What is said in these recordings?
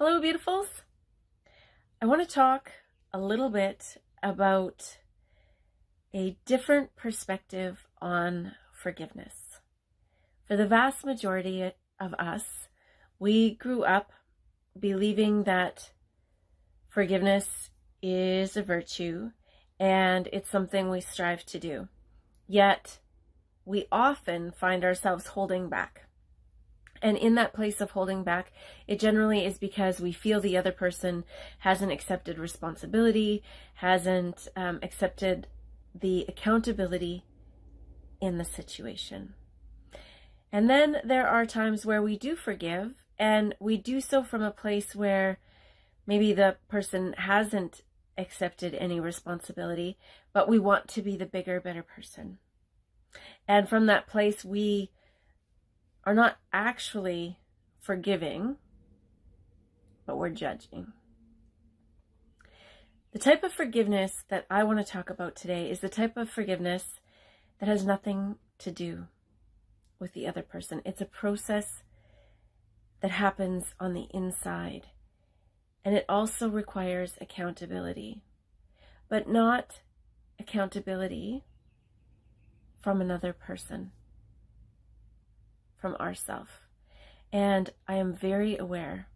Hello, beautifuls. I want to talk a little bit about a different perspective on forgiveness. For the vast majority of us, we grew up believing that forgiveness is a virtue and it's something we strive to do. Yet, we often find ourselves holding back. And in that place of holding back, it generally is because we feel the other person hasn't accepted responsibility, hasn't accepted the accountability in the situation. And then there are times where we do forgive, and we do so from a place where maybe the person hasn't accepted any responsibility, but we want to be the bigger, better person. And from that place, we are not actually forgiving, but we're judging. The type of forgiveness that I want to talk about today is the type of forgiveness that has nothing to do with the other person. It's a process that happens on the inside, and it also requires accountability, but not accountability from another person, from ourselves. And I am very aware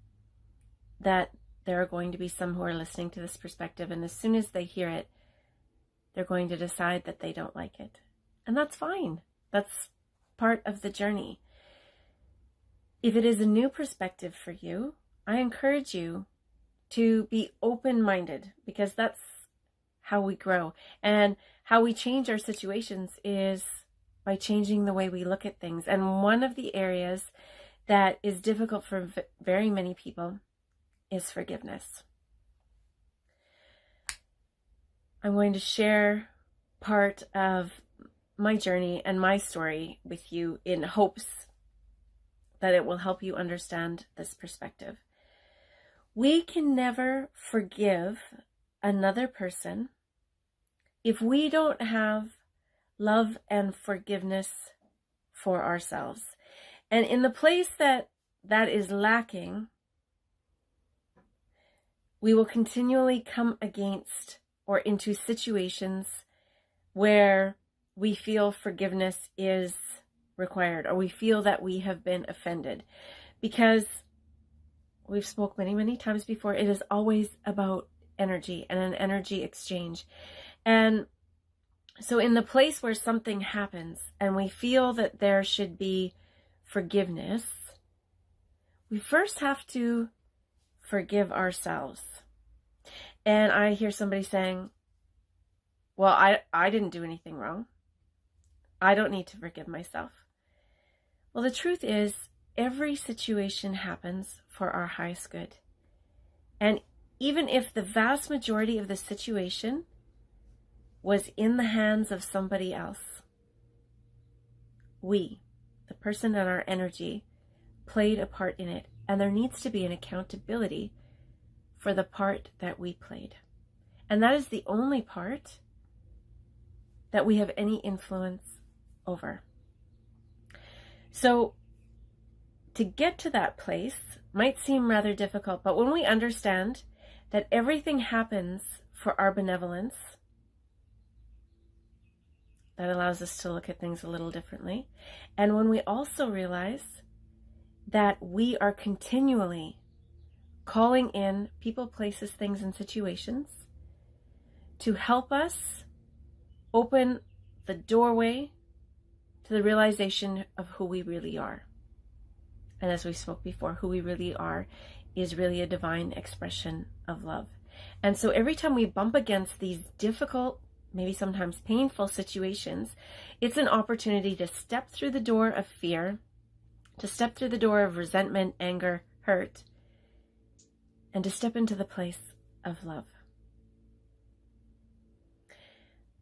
that there are going to be some who are listening to this perspective, and as soon as they hear it, they're going to decide that they don't like it. And that's fine. That's part of the journey. If it is a new perspective for you, I encourage you to be open-minded, because that's how we grow. And how we change our situations is by changing the way we look at things. And one of the areas that is difficult for very many people is forgiveness. I'm going to share part of my journey and my story with you in hopes that it will help you understand this perspective. We can never forgive another person if we don't have love and forgiveness for ourselves. And in the place that is lacking, we will continually come against or into situations where we feel forgiveness is required, or we feel that we have been offended. Because we've spoke many times before, it is always about energy and an energy exchange. And so in the place where something happens and we feel that there should be forgiveness, we first have to forgive ourselves. And I hear somebody saying, well, I didn't do anything wrong. I don't need to forgive myself. Well, the truth is, every situation happens for our highest good. And even if the vast majority of the situation was in the hands of somebody else, we, the person and our energy, played a part in it. And there needs to be an accountability for the part that we played. And that is the only part that we have any influence over. So to get to that place might seem rather difficult, but when we understand that everything happens for our benevolence, that allows us to look at things a little differently. And when we also realize that we are continually calling in people, places, things, and situations to help us open the doorway to the realization of who we really are. And as we spoke before, who we really are is really a divine expression of love. And so every time we bump against these difficult, maybe sometimes painful situations, it's an opportunity to step through the door of fear, to step through the door of resentment, anger, hurt, and to step into the place of love.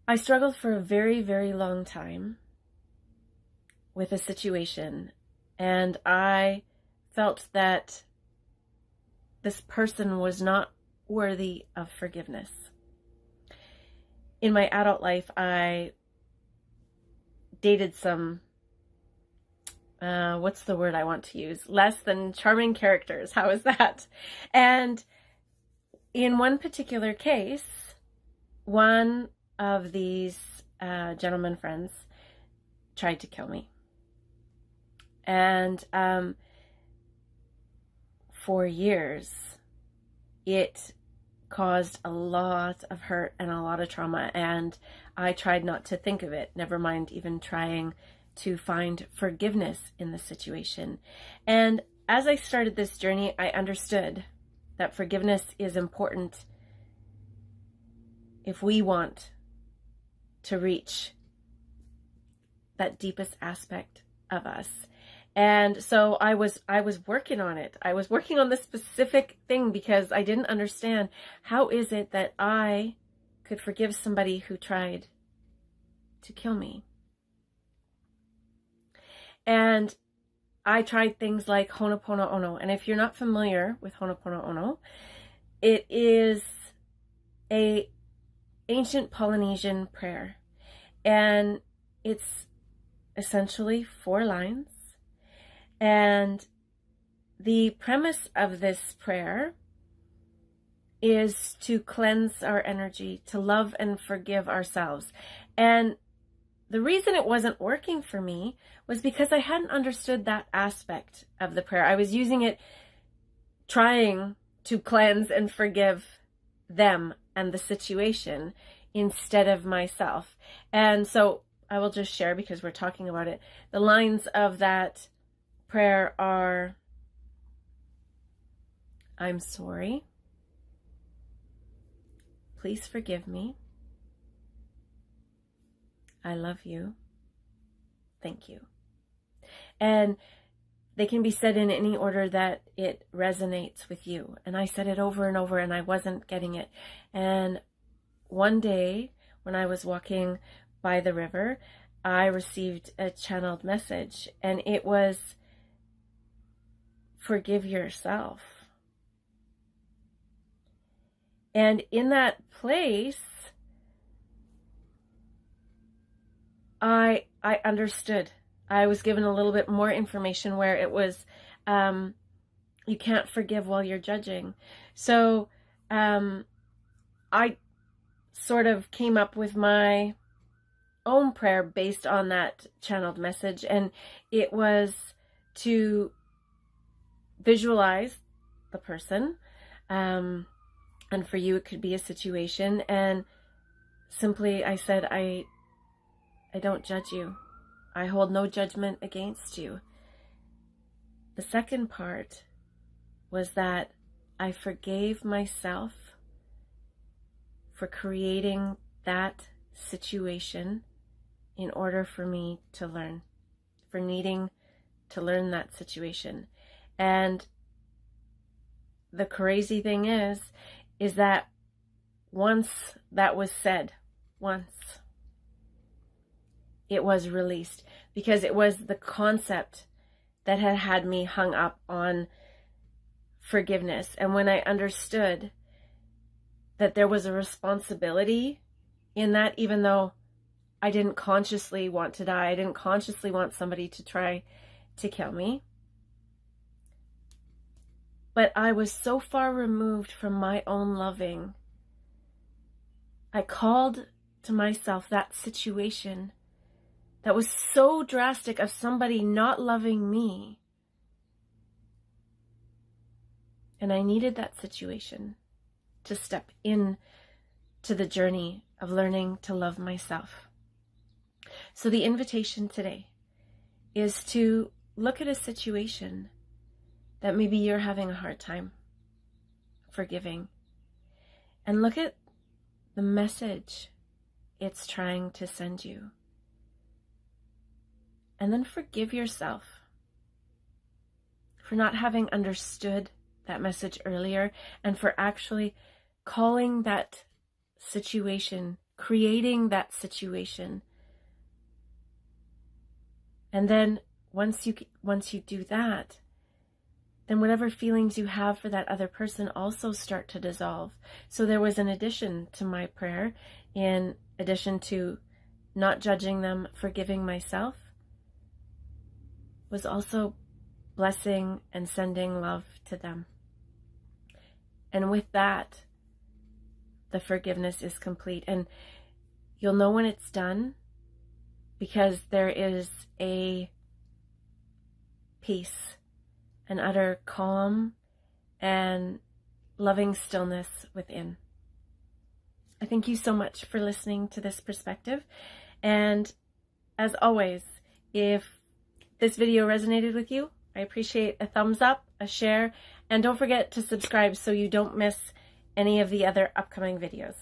I struggled for a very long time with a situation, and I felt that this person was not worthy of forgiveness. In my adult life, I dated some what's the word I want to use? Less than charming characters. How is that? And in one particular case, one of these gentleman friends tried to kill me. And for years, it caused a lot of hurt and a lot of trauma, and I tried not to think of it, never mind even trying to find forgiveness in the situation. And as I started this journey, I understood that forgiveness is important if we want to reach that deepest aspect of us. And so I was working on it. I was working on this specific thing because I didn't understand, how is it that I could forgive somebody who tried to kill me? And I tried things like Ho'oponopono. And if you're not familiar with Ho'oponopono, it is a ancient Polynesian prayer. And it's essentially 4 lines. And the premise of this prayer is to cleanse our energy, to love and forgive ourselves. And the reason it wasn't working for me was because I hadn't understood that aspect of the prayer. I was using it trying to cleanse and forgive them and the situation instead of myself. And so I will just share, because we're talking about it, the lines of that prayer are: I'm sorry. Please forgive me. I love you. Thank you. And they can be said in any order that it resonates with you. And I said it over and over, and I wasn't getting it. And one day when I was walking by the river, I received a channeled message, and it was, forgive yourself. And in that place, I understood. I was given a little bit more information where it was, you can't forgive while you're judging. So I sort of came up with my own prayer based on that channeled message, and it was to visualize the person, and for you it could be a situation, and simply I said, I don't judge you. I hold no judgment against you. The second part was that I forgave myself for creating that situation in order for me to learn, for needing to learn that situation. And the crazy thing is that once that was said, it was released, because it was the concept that had me hung up on forgiveness. And when I understood that there was a responsibility in that, even though I didn't consciously want to die, I didn't consciously want somebody to try to kill me, but I was so far removed from my own loving, I called to myself that situation that was so drastic of somebody not loving me. And I needed that situation to step in to the journey of learning to love myself. So the invitation today is to look at a situation that maybe you're having a hard time forgiving, and look at the message it's trying to send you. And then forgive yourself for not having understood that message earlier, and for actually calling that situation, creating that situation. And then once you do that, then whatever feelings you have for that other person also start to dissolve. So there was an addition to my prayer, in addition to not judging them, forgiving myself, was also blessing and sending love to them. And with that, the forgiveness is complete. And you'll know when it's done because there is a peace, an utter calm and loving stillness within. I thank you so much for listening to this perspective. And as always, if this video resonated with you, I appreciate a thumbs up, a share, and don't forget to subscribe so you don't miss any of the other upcoming videos.